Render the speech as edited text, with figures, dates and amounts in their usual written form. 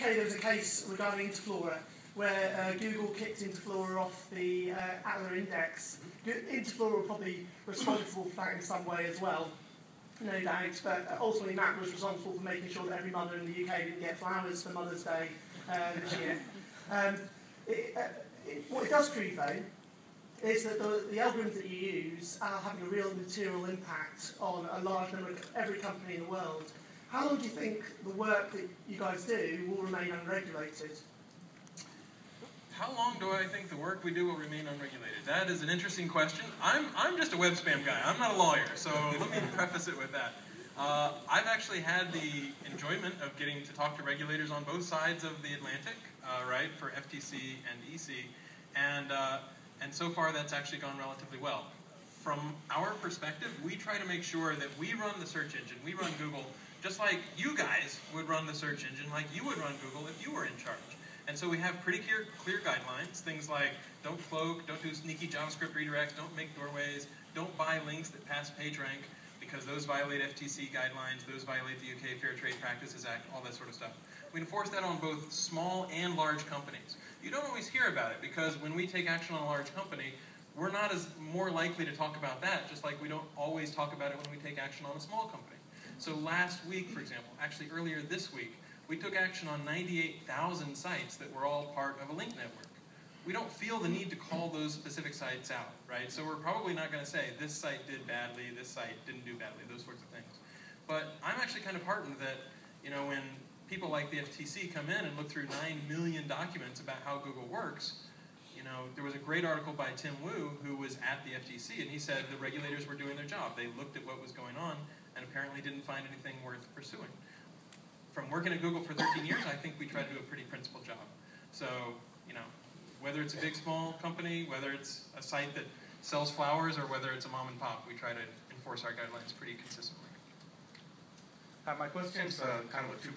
UK, there was a case regarding Interflora where Google kicked Interflora off the Atlas index. Interflora were probably responsible for that in some way as well, no doubt, but ultimately Matt was responsible for making sure that every mother in the UK didn't get flowers for Mother's Day this year. What it does prove, though, is that the algorithms that you use are having a real material impact on a large number of every company in the world. How long do you think the work that you guys do will remain unregulated? How long do I think the work we do will remain unregulated? That is an interesting question. I'm just a web spam guy. I'm not a lawyer, so let me preface it with that. I've actually had the enjoyment of getting to talk to regulators on both sides of the Atlantic, right, for FTC and EC, and so far that's actually gone relatively well. From our perspective, we try to make sure that we run the search engine, we run Google, just like you guys would run the search engine, like you would run Google if you were in charge. And so we have pretty clear guidelines, things like don't cloak, don't do sneaky JavaScript redirects, don't make doorways, don't buy links that pass PageRank, because those violate FTC guidelines, those violate the UK Fair Trade Practices Act, all that sort of stuff. We enforce that on both small and large companies. You don't always hear about it, because when we take action on a large company, we're not as more likely to talk about that, just like we don't always talk about it when we take action on a small company. So last week, for example, actually earlier this week, we took action on 98,000 sites that were all part of a link network. We don't feel the need to call those specific sites out, right? So we're probably not going to say, this site did badly, this site didn't do badly, those sorts of things. But I'm actually kind of heartened that, you know, when people like the FTC come in and look through 9 million documents about how Google works, you know, there was a great article by Tim Wu, who was at the FTC, and he said the regulators were doing their job. They looked at what was going on and apparently didn't find anything worth pursuing. From working at Google for 13 years, I think we try to do a pretty principled job. So, you know, whether it's a big, small company, whether it's a site that sells flowers, or whether it's a mom and pop, we try to enforce our guidelines pretty consistently. My question's kind of a two